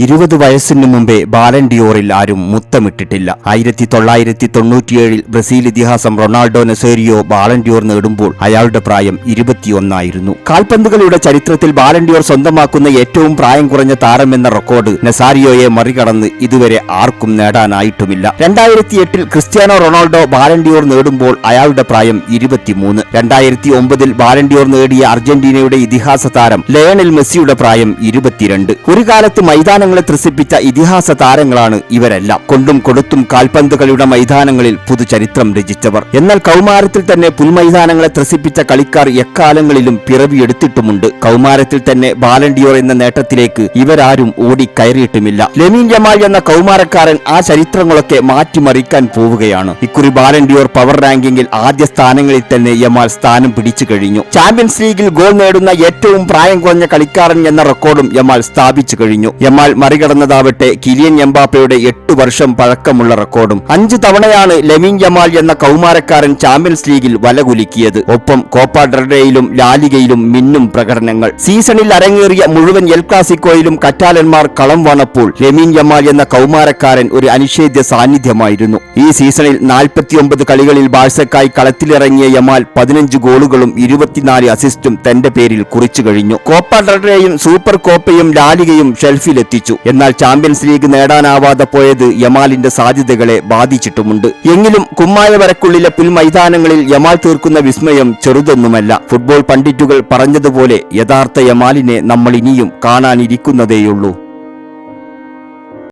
20 വയസ്സിനു മുമ്പേ ബാലൻ ഡിയോറിൽ ആരും മുത്തമിട്ടിട്ടില്ല. 1997 ബ്രസീൽ ഇതിഹാസം റൊണാൾഡോ നസേരിയോ ബാലൻ ഡിയോർ നേടുമ്പോൾ അയാളുടെ പ്രായം 21 ആയിരുന്നു. കാൽപന്തുകളുടെ ചരിത്രത്തിൽ ബാലൻ ഡിയോർ സ്വന്തമാക്കുന്ന ഏറ്റവും പ്രായം കുറഞ്ഞ താരമെന്ന റെക്കോർഡ് നസാരിയോയെ മറികടന്ന് ഇതുവരെ ആർക്കും നേടാനായിട്ടുമില്ല. 2008 ക്രിസ്ത്യാനോ റൊണാൾഡോ ബാലൻ ഡിയോർ നേടുമ്പോൾ അയാളുടെ പ്രായം 23. 2009 ബാലൻ ഡിയോർ നേടിയ അർജന്റീനയുടെ ഇതിഹാസ താരം ലയണൽ മെസ്സിയുടെ പ്രായം 22. ഒരു കാലത്ത് മൈതാനങ്ങളെ ത്രസിപ്പിച്ച ഇതിഹാസ താരങ്ങളാണ് ഇവരെല്ലാം. കൊണ്ടും കൊടുത്തും കാൽപന്തുകളുടെ മൈതാനങ്ങളിൽ പുതുചരിത്രം രചിച്ചവർ. എന്നാൽ കൗമാരത്തിൽ തന്നെ പുൽമൈതാനങ്ങളെ ത്രസിപ്പിച്ച കളിക്കാർ എക്കാലങ്ങളിലും പിറവിയെടുത്തിട്ടുമുണ്ട്. കൗമാരത്തിൽ തന്നെ ബാലൻ ഡിയോർ എന്ന നേട്ടത്തിലേക്ക് ഇവരാരും ഓടിക്കയറിയിട്ടുമില്ല. ലെമീൻ യമാൽ എന്ന കൗമാരക്കാരൻ ആ ചരിത്രങ്ങളൊക്കെ മാറ്റിമറിക്കാൻ പോവുകയാണ്. ഇക്കുറി ബാലൻ ഡിയോർ പവർ റാങ്കിങ്ങിൽ ആദ്യ സ്ഥാനങ്ങളിൽ തന്നെ യമാൽ സ്ഥാനം പിടിച്ചു കഴിഞ്ഞു. ചാമ്പ്യൻസ് ലീഗിൽ ഗോൾ നേടുന്ന ഏറ്റവും പ്രായം കുറഞ്ഞ കളിക്കാരൻ എന്ന റെക്കോർഡും യമാൽ സ്ഥാപിച്ചു കഴിഞ്ഞു. യമാൽ മറികടന്നതാവട്ടെ കിലിയൻ എംബാപ്പയുടെ 8 വർഷം പഴക്കമുള്ള റെക്കോർഡും. 5 തവണയാണ് ലെമീൻ യമാൽ എന്ന കൗമാരക്കാരൻ ചാമ്പ്യൻസ് ലീഗിൽ വലകുലുക്കിയത്. ഒപ്പം കോപ്പ ഡെൽറേയിലും ലാലിഗയിലും മിന്നും പ്രകടനങ്ങൾ. സീസണിൽ അരങ്ങേറിയ മുഴുവൻ എൽ ക്ലാസിക്കോയിലും കറ്റാലന്മാർ കളം വന്നപ്പോൾ ലെമീൻ യമാൽ എന്ന കൗമാരക്കാരൻ ഒരു അനിഷേധ്യ സാന്നിധ്യമായിരുന്നു. ഈ സീസണിൽ 49 കളികളിൽ ബാഴ്സക്കായി കളത്തിലിറങ്ങിയ യമാൽ 15 ഗോളുകളും 24 അസിസ്റ്റും തന്റെ പേരിൽ കുറിച്ചു കഴിഞ്ഞു. കോപ്പ ഡെൽറേയും സൂപ്പർ കോപ്പയും ലാലിഗയും ഷെൽഫിലെത്തിച്ചു. എന്നാൽ ചാമ്പ്യൻസ് ലീഗ് നേടാനാവാതെ പോയത് യമാലിന്റെ സാധ്യതകളെ ബാധിച്ചിട്ടുമുണ്ട്. എങ്കിലും കുമ്മായ വരക്കുള്ളിലെ പുൽമൈതാനങ്ങളിൽ യമാൽ തീർക്കുന്ന വിസ്മയം ചെറുതൊന്നുമല്ല. ഫുട്ബോൾ പണ്ഡിറ്റുകൾ പറഞ്ഞതുപോലെ യഥാർത്ഥ യമാലിനെ നമ്മൾ ഇനിയും കാണാനിരിക്കുന്നതേയുള്ളൂ.